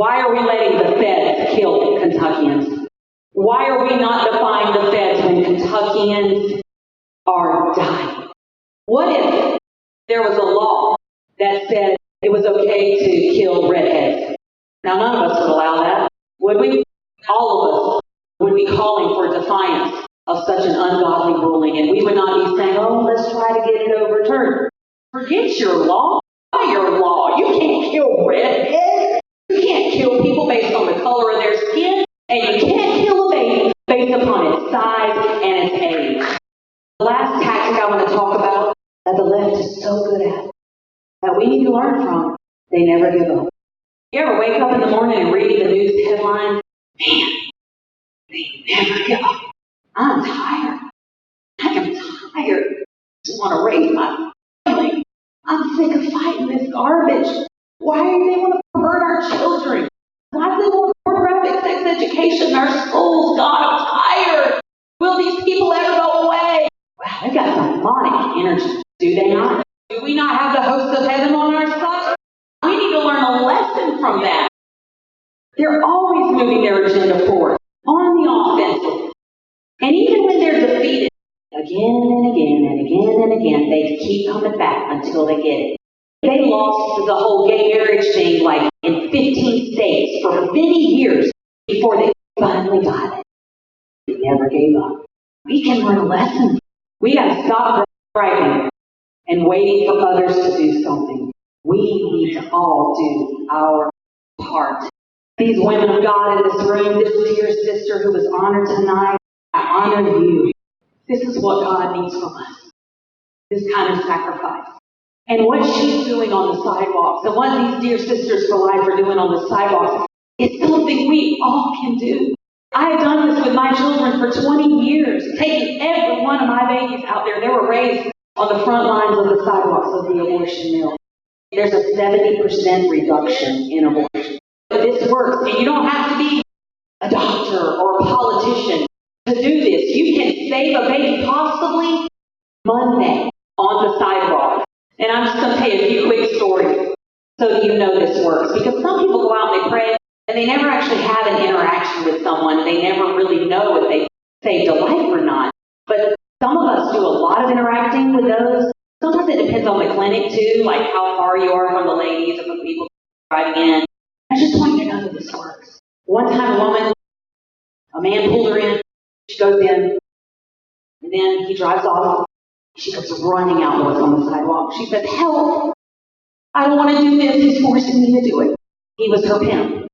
Why are we letting the feds kill Kentuckians? Why are we not defying the feds when Kentuckians are dying? What if there was a law that said it was okay to kill redheads? Now, none of us would allow that, would we? All of us would be calling for defiance of such an ungodly ruling, and we would not be saying, oh, let's try to get it overturned. Forget your law. By your law, you can't kill redheads. You can't kill people based on the color of their skin, and you can't kill a baby based upon its size and its age. The last tactic I want to talk about that the left is so good at, that we need to learn from, they never give up. You ever wake up in the morning and read the news headlines? Man, they never give up. I'm tired. I am tired. I just want to raise my family. I'm sick of fighting this garbage. Why do they want to pervert our children? Why do they want pornographic sex education in our schools? God, I'm tired. Will these people ever go away? Wow, they've got demonic energy. Do they not? Do we not have the hosts of heaven on our side? We need to learn a lesson from that. They're always moving their agenda forward, on the offensive. And even when they're defeated, again and again and again and again, they keep coming back until they get it. They lost the whole gay marriage thing like in 15 states for many years before they finally got it. They never gave up. We can learn a lesson. We got to stop griping and waiting for others to do something. We need to all do our part. These women of God in this room, this dear sister who was honored tonight, I honor you. This is what God needs from us. This kind of sacrifice. And what she's doing on the sidewalks, and what these dear sisters for life are doing on the sidewalks, is something we all can do. I have done this with my children for 20 years, taking every one of my babies out there. They were raised on the front lines of the sidewalks of the abortion mill. There's a 70% reduction in abortion. But this works, and you don't have to be a doctor or a politician to do this. You can save a baby possibly Monday on the sidewalk. And I'm just going to tell you a few quick stories so that you know this works. Because some people go out and they pray, and they never actually have an interaction with someone. They never really know if they saved a life or not. But some of us do a lot of interacting with those. Sometimes it depends on the clinic, too, like how far you are from the ladies or from people driving in. I just want you to know that this works. One time a man pulled her in. She goes in, and then he drives off. She comes running out north on the sidewalk. She says, help! I don't want to do this. He's forcing me to do it. He was her pimp.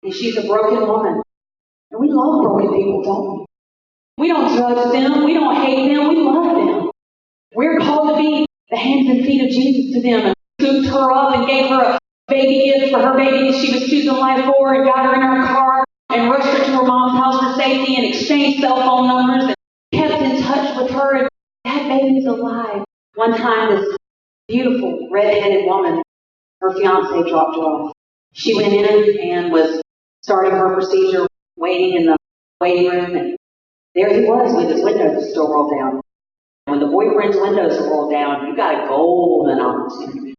And she's a broken woman. And we love broken people, don't we? We don't judge them. We don't hate them. We love them. We're called to be the hands and feet of Jesus to them, and scooped her up and gave her a baby gift for her baby that she was choosing life for, and got her in her car and rushed her to her mom's house for safety and exchanged cell phone numbers and kept in touch with her. And that baby's alive. One time, this beautiful red-headed woman, her fiance dropped her off. She went in and was starting her procedure, waiting in the waiting room, and there he was with his windows still rolled down. When the boyfriend's windows are rolled down, you got a golden opportunity.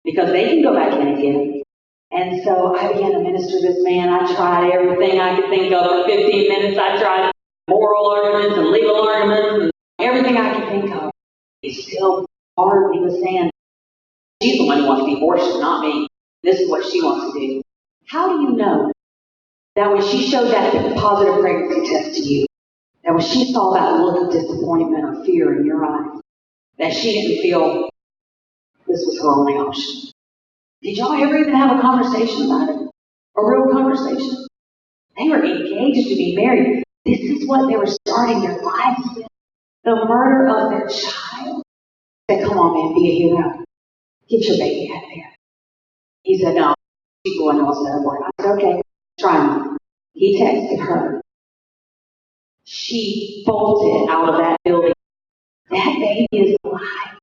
Because they can go back in again. And so I began to minister to this man. I tried everything I could think of for 15 minutes. I tried moral arguments and legal arguments and everything I could think of. He's still hard. He was saying, she's the one who wants the abortion, not me. This is what she wants to do. How do you know that when she showed that positive pregnancy test to you, that when she saw that look of disappointment or fear in your eyes, that she didn't feel this was her only option? Did y'all ever even have a conversation about it? A real conversation? They were engaged to be married. This is what they were starting their lives with. The murder of their child. I said, come on, man, be a hero. Get your baby out of there. He said, no, she's the one who wants to abort. I said, okay, try me. He texted her. She bolted out of that building. That baby is alive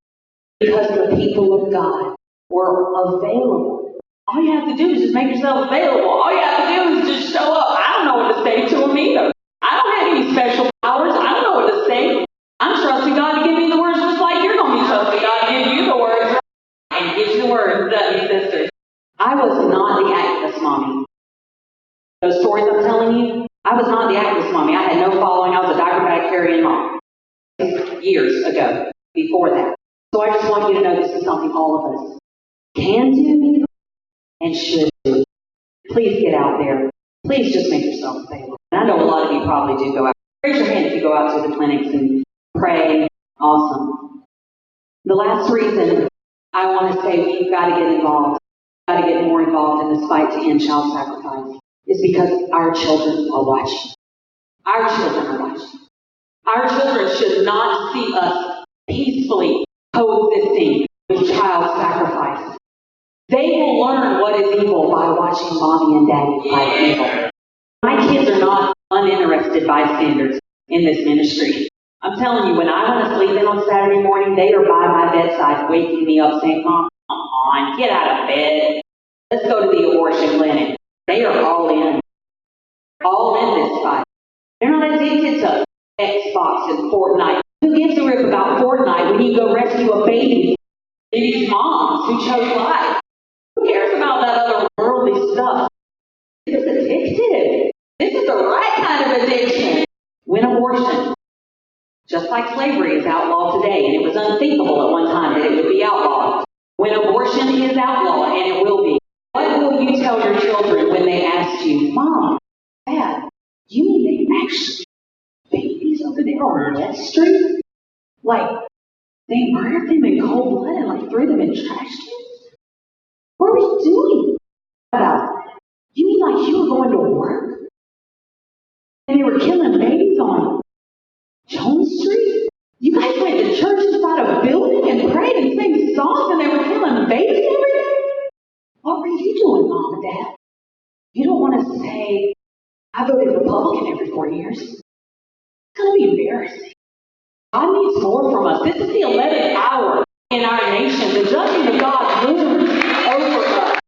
because the people of God were available. All you have to do is just make yourself available. All you have to do is just show up. I don't know what to say to him either. I don't have any special powers. I don't know what to say. I'm trusting God to give me the words just like you're going to be trusting God to give you the words. And get you the words, doesn't he, sisters? I was not the activist mommy. Those stories I'm telling you, I was not the activist mommy. I had no following. I was a diaper bag carrying mom years ago, before that. So I just want you to know this is something all of us can do and should do. Please get out there. Please just make yourself available. And I know a lot of you probably do go out. Raise your hand if you go out to the clinics and pray. Awesome. The last reason I want to say we've got to get involved, got to get more involved in this fight to end child sacrifice, is because our children are watching. Our children are watching. Our children should not see us peacefully coexisting with child sacrifice. They will learn what is evil by watching mommy and daddy fight evil. My kids are not uninterested bystanders in this ministry. I'm telling you, when I want to sleep in on Saturday morning, they are by my bedside waking me up saying, Mom, come on, get out of bed. Let's go to the abortion clinic. They are all in this fight. They're not addicted to Xbox and Fortnite. Who gives a rip about Fortnite when you go rescue a baby? These moms who chose life. Who cares about that other worldly stuff? This is addictive. This is the right kind of addiction. When abortion, just like slavery, is outlawed today, and it was unthinkable at one time that it would be outlawed. When abortion is outlawed, and it will be, what will you tell your children when they ask you, Mom, Dad, you mean they actually babies over there on West Street? Like, they murdered them in cold blood and like threw them in trash cans? What were you doing about it? You mean like you were going to work? And they were killing babies on Jones Street? You guys went to church inside a building and prayed and sang songs and they were killing babies every day? What were you doing, Mom and Dad? You don't want to say, I voted Republican every 4 years. It's going to be embarrassing. God needs more from us. This is the 11th hour in our nation. The judgment of God looms over us.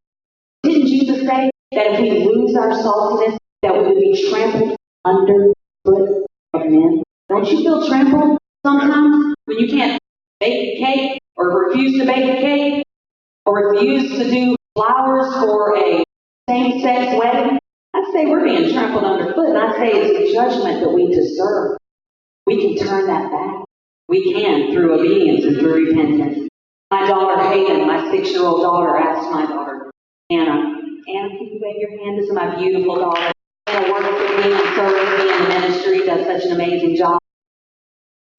Didn't Jesus say that if we lose our saltiness, that we would be trampled underfoot of men? Don't you feel trampled sometimes when you can't bake a cake or refuse to bake a cake or refuse to do flowers for a same-sex wedding? I'd say we're being trampled underfoot, and I'd say it's the judgment that we deserve. We can turn that back. We can through obedience and through repentance. My daughter Hayden, my 6-year-old daughter, asked my daughter, Anna, can you wave your hand? This is my beautiful daughter. Anna works with me and serves me in the ministry, does such an amazing job.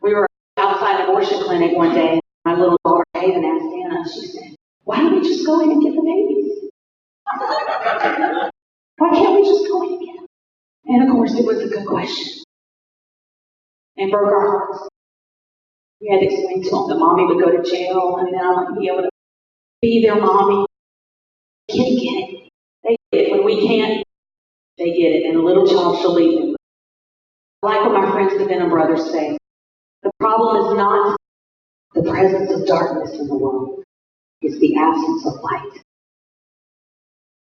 We were outside an abortion clinic one day. My little daughter Hayden asked Anna, she said, why don't we just go in and get the babies? Why can't we just go in and get them? And of course, it was a good question. And broke our hearts. We had to explain to them that mommy would go to jail and then I wouldn't be able to be their mommy. They get it. They get it. When we can't, they get it. And a little child shall lead them. I like what my friends, the Venom brothers, say. The problem is not the presence of darkness in the world. It's the absence of light.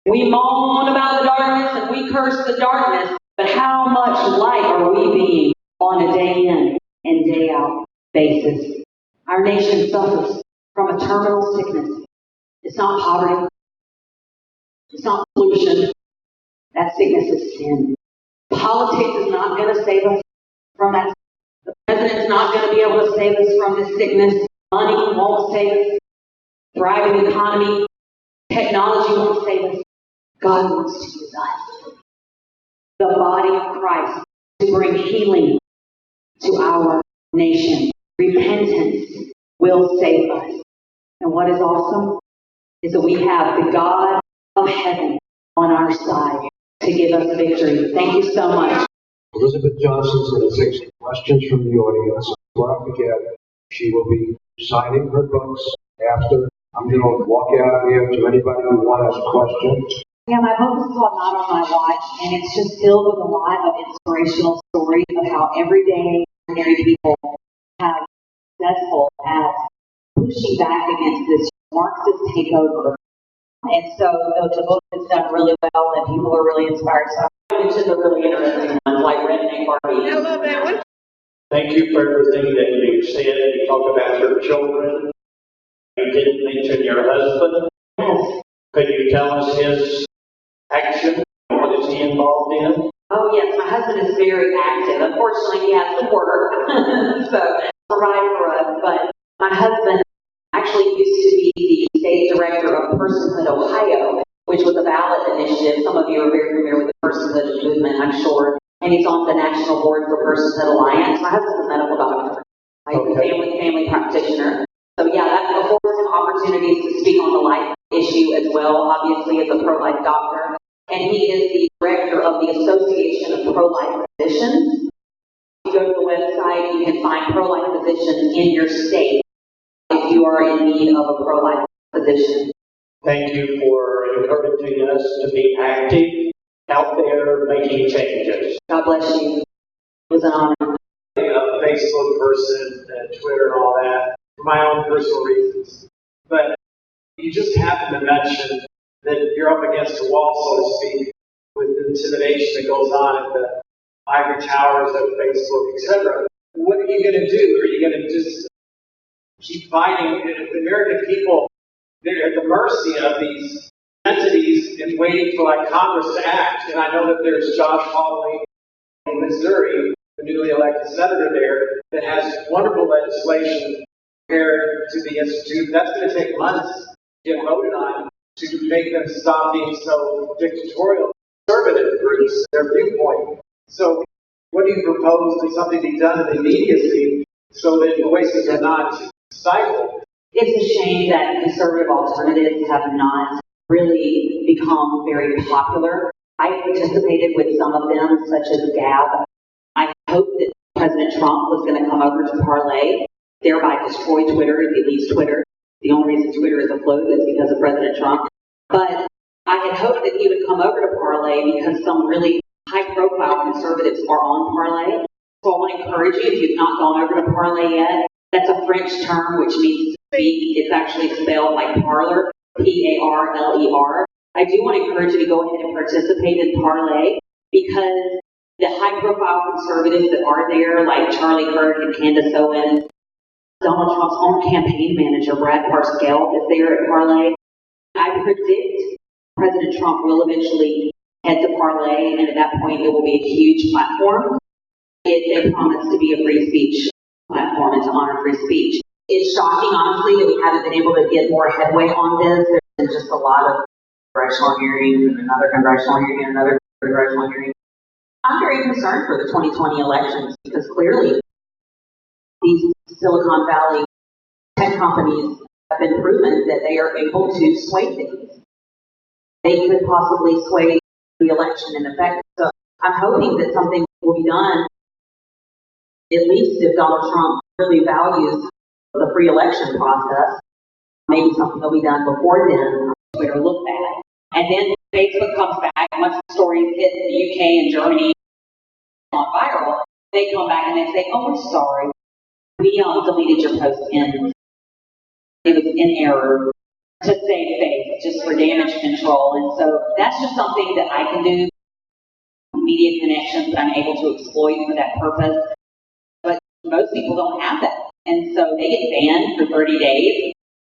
We moan about the darkness and we curse the darkness, but how much light are we being on a day in and day out basis? Our nation suffers from a terminal sickness. It's not poverty. It's not pollution. That sickness is sin. Politics is not going to save us from that. The president's not going to be able to save us from this sickness. Money won't save us. Thriving economy, technology won't save us. God wants to use us, the body of Christ, to bring healing to our nation. Repentance will save us. And what is awesome is that we have the God of heaven on our side to give us victory. Thank you so much. Elizabeth Johnson says 6 questions from the audience. Before I forget, she will be signing her books after. I'm going to walk out here to anybody who wants a question. Yeah, my book is called Not on My Watch, and it's just filled with a lot of inspirational stories of how everyday, ordinary people have successful at pushing back against this Marxist takeover. And so the book has done really well, and people are really inspired. So I'm into the really interesting ones, like Redneck Barbie. I love that one. Thank you for everything that you said. You talked about your children. You didn't mention your husband. Yes. Could you tell us his action? What is he involved in? Oh yes, my husband is very active. Unfortunately, he has to work, so provide for us. But my husband actually used to be the state director of Personhood Ohio, which was a ballot initiative. Some of you are very familiar with the personhood movement, I'm sure. And he's on the National Board for Personhood Alliance. My husband's a medical doctor. He's a family practitioner. So yeah, that affords him opportunities to speak on the life issue as well, obviously as a pro-life doctor. And he is the director of the Association of Pro-Life Physicians. If you go to the website, you can find pro-life physicians in your state if you are in need of a pro-life physician. Thank you for encouraging us to be active out there making changes. God bless you. It was an honor. A Facebook person and Twitter and all that for my own personal reasons. But you just happened to mention that you're up against a wall, so to speak, with the intimidation that goes on at the ivory towers of Facebook, etc. What are you going to do? Are you going to just keep fighting? The American people, they're at the mercy of these entities and waiting for like Congress to act. And I know that there's Josh Hawley in Missouri, the newly elected senator there, that has wonderful legislation prepared to be instituted. That's going to take months to get voted on to make them stop being so dictatorial, conservative groups, their viewpoint. So what do you propose that something be done in immediacy so that voices are not stifled? It's a shame that conservative alternatives have not really become very popular. I participated with some of them, such as Gab. I hoped that President Trump was going to come over to Parlay, thereby destroy Twitter if he leaves Twitter. The only reason Twitter is afloat is because of President Trump. But I had hoped that he would come over to Parlay because some really high-profile conservatives are on Parlay. So I want to encourage you, if you've not gone over to Parlay yet, that's a French term which means to speak. It's actually spelled like parlor, P-A-R-L-E-R. I do want to encourage you to go ahead and participate in Parlay because the high-profile conservatives that are there, like Charlie Kirk and Candace Owens, Donald Trump's own campaign manager, Brad Parscale, is there at Parlay. I predict President Trump will eventually head to Parlay, and at that point it will be a huge platform. They promise to be a free speech platform and to honor free speech. It's shocking, honestly, that we haven't been able to get more headway on this. There's been just a lot of congressional hearings and another congressional hearing and another congressional hearing. I'm very concerned for the 2020 elections because clearly these Silicon Valley tech companies have been proven that they are able to sway things. They could possibly sway the election in effect. So I'm hoping that something will be done, at least if Donald Trump really values the free election process. Maybe something will be done before then. Twitter look bad. And then Facebook comes back, and once the stories hit the UK and Germany on viral, they come back and they say, oh, we're sorry. We deleted your post it was in error to save face, just for damage control. And so that's just something that I can do. Media connections that I'm able to exploit for that purpose. But most people don't have that. And so they get banned for 30 days.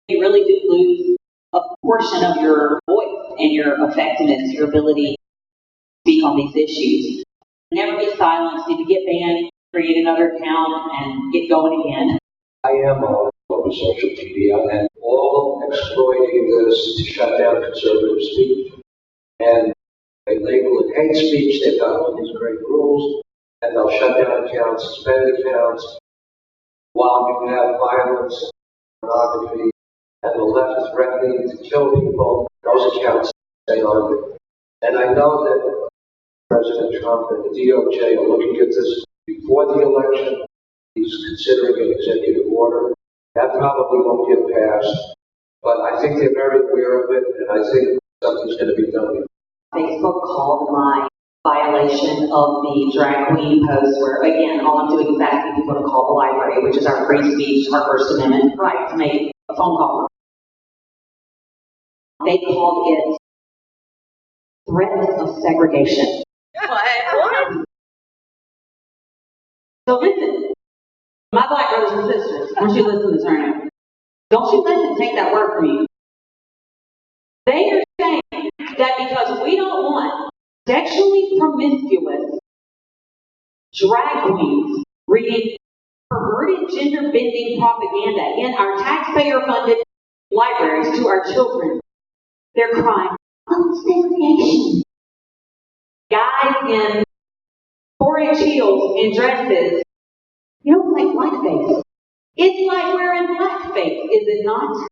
You really do lose a portion of your voice and your effectiveness, your ability to speak on these issues. Never be silenced. If you get banned, create another account and get going again. I am all over social media and all exploiting this to shut down conservative speech. And they label it hate speech. They've got all these great rules, and they'll shut down accounts, suspend accounts, while you have violence, pornography, and the left is threatening to kill people. Those accounts stay on it. And I know that President Trump and the DOJ are looking at this before the election. He's considering an executive order. That probably won't get passed, but I think they're very aware of it, and I think something's going to be done. Facebook called my violation of the drag queen post where, again, all I'm doing is asking people to call the library, which is our free speech, our First Amendment right to make a phone call. They called it threat of segregation. What? So listen, my black brothers and sisters, I want you to listen to this right now. Don't you let them take that word from you. They are that because we don't want sexually promiscuous drag queens reading perverted gender-bending propaganda in our taxpayer-funded libraries to our children, they're crying, "Oh, segregation." Guys in 4-inch heels and dresses, you don't like blackface. It's like wearing blackface, is it not?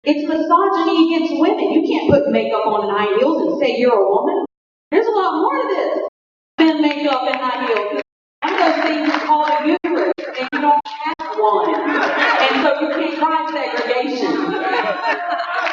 It's misogyny against women. You can't put makeup on and high heels and say you're a woman. There's a lot more to this than makeup and high heels. One of those things is called a uterus, and you don't have one. And so you can't cry segregation.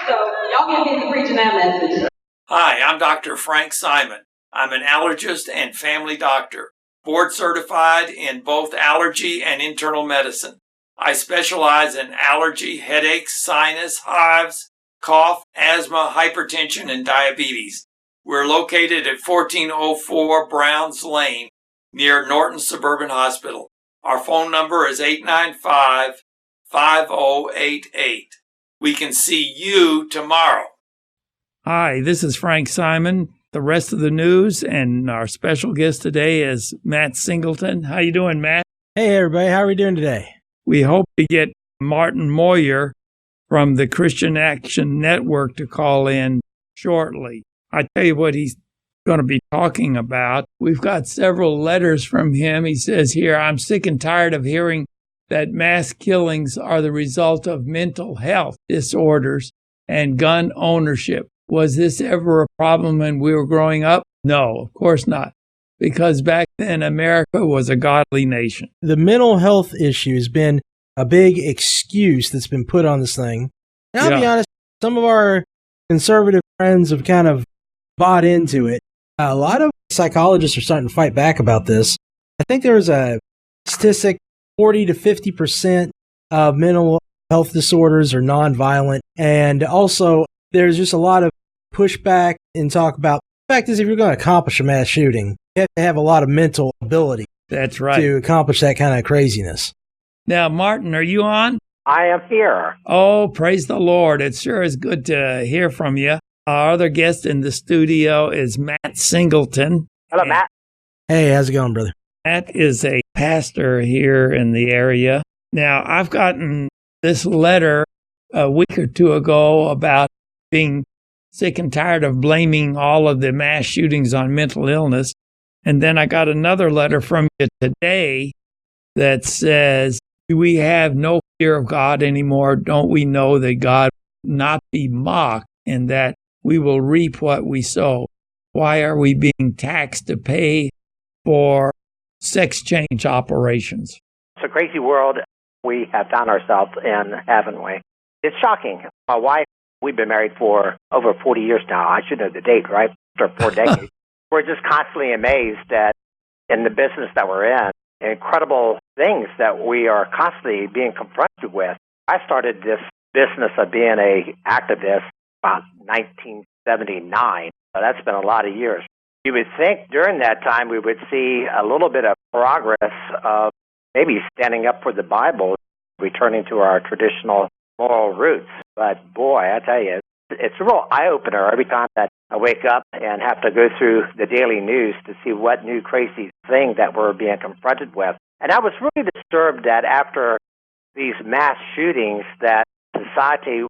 So y'all get busy preaching that message. Hi, I'm Dr. Frank Simon. I'm an allergist and family doctor, board certified in both allergy and internal medicine. I specialize in allergy, headaches, sinus, hives, cough, asthma, hypertension, and diabetes. We're located at 1404 Browns Lane near Norton Suburban Hospital. Our phone number is 895-5088. We can see you tomorrow. Hi, this is Frank Simon. The rest of the news and our special guest today is Matt Singleton. How you doing, Matt? Hey, everybody. How are we doing today? We hope to get Martin Mawyer from the Christian Action Network to call in shortly. I tell you what he's going to be talking about. We've got several letters from him. He says here, "I'm sick and tired of hearing that mass killings are the result of mental health disorders and gun ownership. Was this ever a problem when we were growing up? No, of course not. Because back then, America was a godly nation." The mental health issue has been a big excuse that's been put on this thing. And I'll be honest, some of our conservative friends have kind of bought into it. A lot of psychologists are starting to fight back about this. I think there was a statistic, 40 to 50% of mental health disorders are nonviolent. And also, there's just a lot of pushback and talk about the fact is if you're going to accomplish a mass shooting, you have to have a lot of mental ability. That's right. To accomplish that kind of craziness. Now, Martin, are you on? I am here. Oh, praise the Lord. It sure is good to hear from you. Our other guest in the studio is Matt Singleton. Hello, Matt. Hey, how's it going, brother? Matt is a pastor here in the area. Now, I've gotten this letter a week or two ago about being sick and tired of blaming all of the mass shootings on mental illness. And then I got another letter from you today that says, "Do we have no fear of God anymore? Don't we know that God will not be mocked and that we will reap what we sow? Why are we being taxed to pay for sex change operations?" It's a crazy world we have found ourselves in, haven't we? It's shocking. My wife, we've been married for over 40 years now. I should know the date, right? After 4 decades. We're just constantly amazed that in the business that we're in, incredible things that we are constantly being confronted with. I started this business of being an activist about 1979. So that's been a lot of years. You would think during that time we would see a little bit of progress of maybe standing up for the Bible, returning to our traditional moral roots. But boy, I tell you, it's a real eye-opener every time that I wake up and have to go through the daily news to see what new crazy thing that we're being confronted with. And I was really disturbed that after these mass shootings that society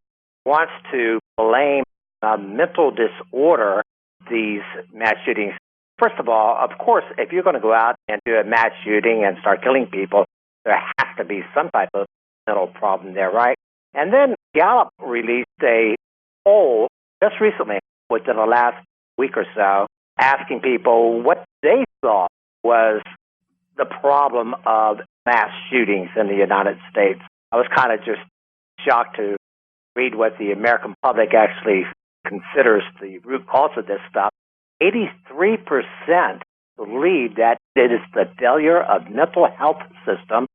wants to blame a mental disorder, these mass shootings. First of all, of course, if you're going to go out and do a mass shooting and start killing people, there has to be some type of mental problem there, right? And then Gallup released a poll just recently, within the last week or so, asking people what they thought was the problem of mass shootings in the United States. I was kind of just shocked to read what the American public actually considers the root cause of this stuff. 83% believe that it is the failure of mental health system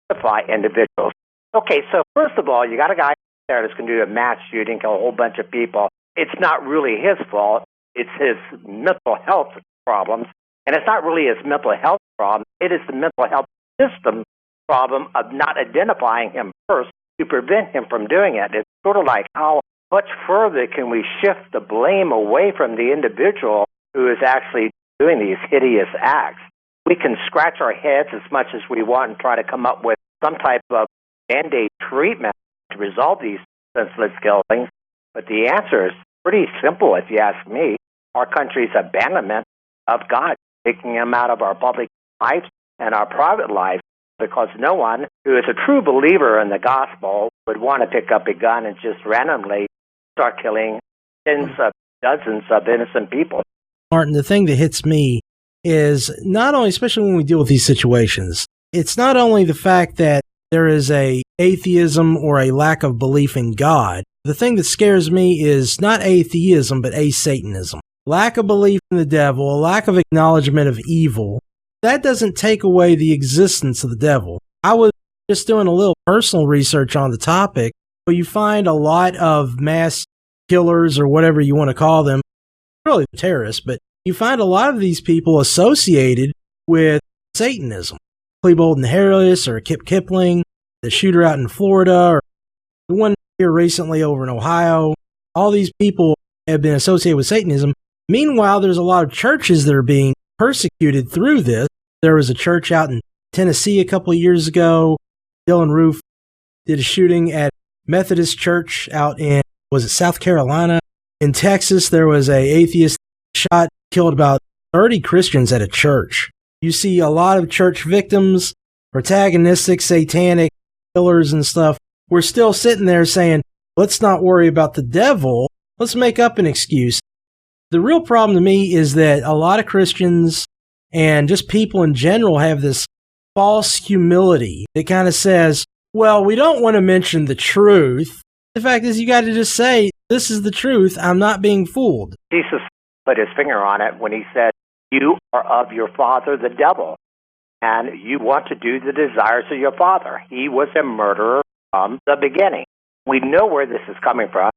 to fight individuals. Okay, so first of all, you got a guy there that's going to do a mass shooting, kill a whole bunch of people. It's not really his fault. It's his mental health problems. And it's not really his mental health problem. It is the mental health system problem of not identifying him first to prevent him from doing it. It's sort of like how much further can we shift the blame away from the individual who is actually doing these hideous acts? We can scratch our heads as much as we want and try to come up with some type of band-aid treatment to resolve these senseless killings, but the answer is pretty simple if you ask me. Our country's abandonment of God, taking him out of our public lives and our private lives, because no one who is a true believer in the gospel would want to pick up a gun and just randomly start killing dozens of innocent people. Martin, the thing that hits me is not only, especially when we deal with these situations, it's not only the fact that there is a atheism or a lack of belief in God. The thing that scares me is not atheism, but asatanism. Lack of belief in the devil, a lack of acknowledgement of evil. That doesn't take away the existence of the devil. I was just doing a little personal research on the topic, but you find a lot of mass killers or whatever you want to call them, really terrorists, but you find a lot of these people associated with Satanism. Klebold and Harris or Kip Kipling, the shooter out in Florida, or the one here recently over in Ohio. All these people have been associated with Satanism. Meanwhile, there's a lot of churches that are being persecuted through this. There was a church out in Tennessee a couple of years ago. Dylan Roof did a shooting at Methodist Church out in, was it South Carolina? In Texas, there was a atheist shot, killed about 30 Christians at a church. You see a lot of church victims, protagonistic, satanic killers and stuff. We're still sitting there saying, let's not worry about the devil. Let's make up an excuse. The real problem to me is that a lot of Christians and just people in general have this false humility that kind of says, well, we don't want to mention the truth. The fact is, you got to just say, this is the truth. I'm not being fooled. Jesus put his finger on it when he said, you are of your father, the devil, and you want to do the desires of your father. He was a murderer from the beginning. We know where this is coming from.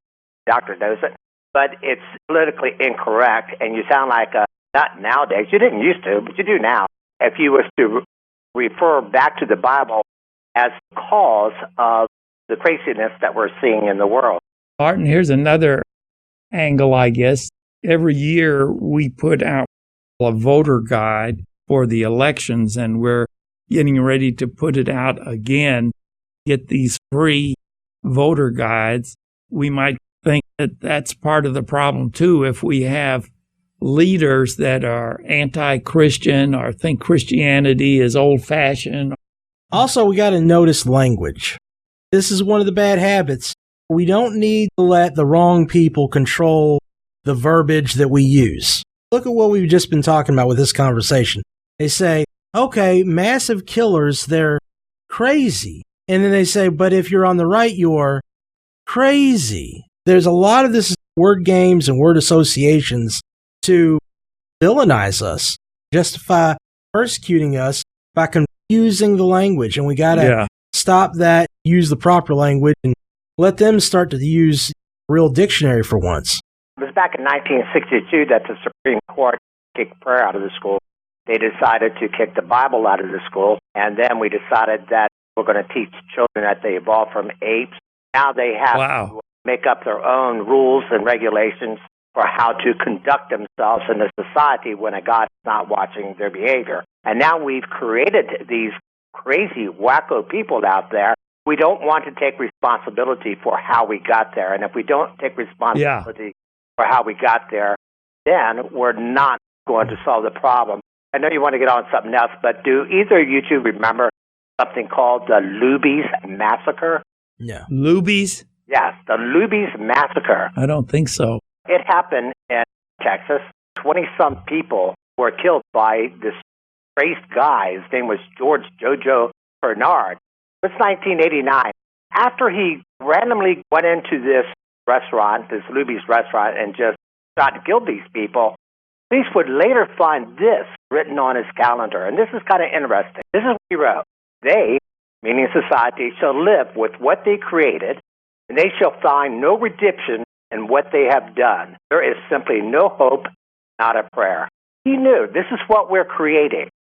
The doctor knows it, but it's politically incorrect, and you sound like not nowadays. You didn't used to, but you do now. If you was to refer back to the Bible as the cause of the craziness that we're seeing in the world. Martin, here's another angle, I guess. Every year we put out a voter guide for the elections, and we're getting ready to put it out again, get these free voter guides. We might think that that's part of the problem too, if we have leaders that are anti-Christian or think Christianity is old-fashioned. Also, we got to notice language. This is one of the bad habits. We don't need to let the wrong people control the verbiage that we use. Look at what we've just been talking about with this conversation. They say, okay, massive killers, they're crazy. And then they say, but if you're on the right, you're crazy. There's a lot of this word games and word associations to villainize us, justify persecuting us by confusing the language. And we got to stop that, use the proper language, and let them start to use real dictionary for once. It was back in 1962 that the Supreme Court kicked prayer out of the school. They decided to kick the Bible out of the school, and then we decided that we're going to teach children that they evolved from apes. Now they have to make up their own rules and regulations for how to conduct themselves in a society when a God is not watching their behavior. And now we've created these crazy, wacko people out there. We don't want to take responsibility for how we got there. And if we don't take responsibility for how we got there, then we're not going to solve the problem. I know you want to get on something else, but do either of you two remember something called the Luby's Massacre? No. Luby's? Yes, the Luby's Massacre. I don't think so. It happened in Texas. 20-some people were killed by this crazed guy. His name was George Jojo Bernard. It was 1989. After he randomly went into this restaurant, this Luby's restaurant, and just shot and killed these people, police would later find this written on his calendar. And this is kind of interesting. This is what he wrote. They, meaning society, shall live with what they created, and they shall find no redemption in what they have done. There is simply no hope, not a prayer. He knew this is what we're creating.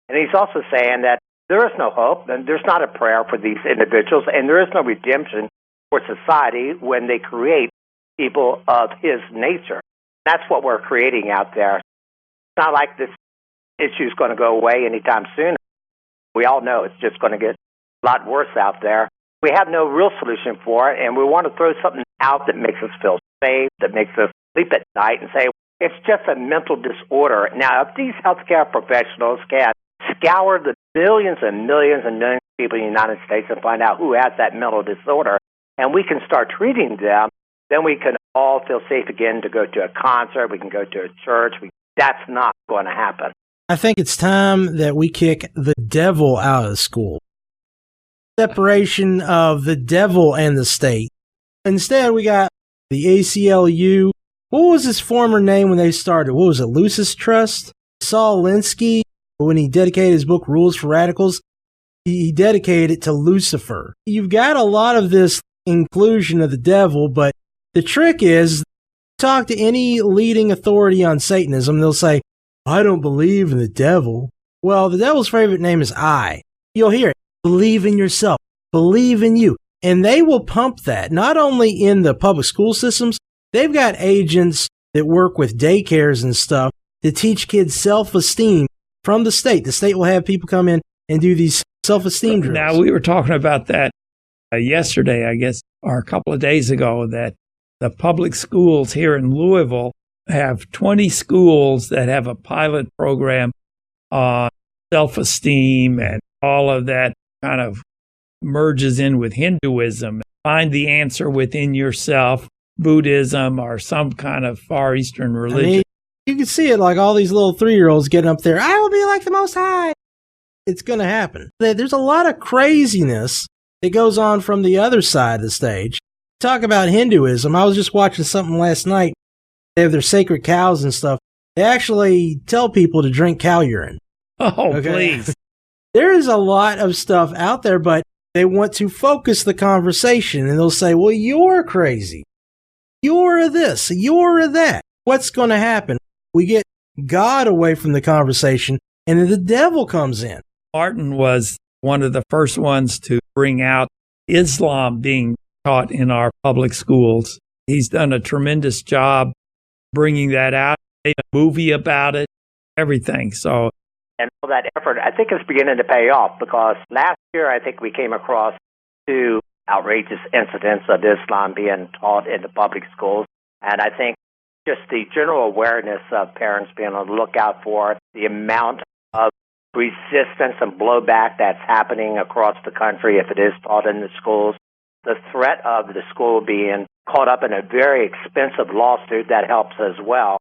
And he's also saying that there is no hope, and there's not a prayer for these individuals, and there is no redemption for society when they create people of his nature. That's what we're creating out there. It's not like this issue is going to go away anytime soon. We all know it's just going to get a lot worse out there. We have no real solution for it, and we want to throw something out that makes us feel safe, that makes us sleep at night and say, it's just a mental disorder. Now, if these healthcare professionals can scour the millions and millions and millions of people in the United States and find out who has that mental disorder, and we can start treating them, then we can all feel safe again to go to a concert, we can go to a church. That's not going to happen. I think it's time that we kick the devil out of school. Separation of the devil and the state. Instead, we got the ACLU. What was his former name when they started? What was it, Lucis Trust? Saul Alinsky, when he dedicated his book, Rules for Radicals, he dedicated it to Lucifer. You've got a lot of this inclusion of the devil, but the trick is, talk to any leading authority on Satanism, they'll say, I don't believe in the devil. Well, the devil's favorite name is I. You'll hear it. Believe in yourself. Believe in you. And they will pump that, not only in the public school systems, they've got agents that work with daycares and stuff to teach kids self-esteem from the state. The state will have people come in and do these self-esteem drills. Now, we were talking about that yesterday, I guess, or a couple of days ago, that the public schools here in Louisville have 20 schools that have a pilot program on self-esteem, and all of that kind of merges in with Hinduism. Find the answer within yourself, Buddhism, or some kind of Far Eastern religion. I mean, you can see it like all these little 3-year-olds getting up there. I will be like the Most High. It's going to happen. There's a lot of craziness that goes on from the other side of the stage. Talk about Hinduism. I was just watching something last night. They have their sacred cows and stuff. They actually tell people to drink cow urine. Oh, please. There is a lot of stuff out there, but they want to focus the conversation, and they'll say, well, you're crazy. You're a this. You're a that. What's going to happen? We get God away from the conversation, and then the devil comes in. Martin was one of the first ones to bring out Islam being taught in our public schools. He's done a tremendous job bringing that out, made a movie about it, everything. So, and all that effort, I think, is beginning to pay off, because last year I think we came across 2 outrageous incidents of Islam being taught in the public schools. And I think just the general awareness of parents being on the lookout for it, the amount of resistance and blowback that's happening across the country if it is taught in the schools, the threat of the school being caught up in a very expensive lawsuit that helps as well.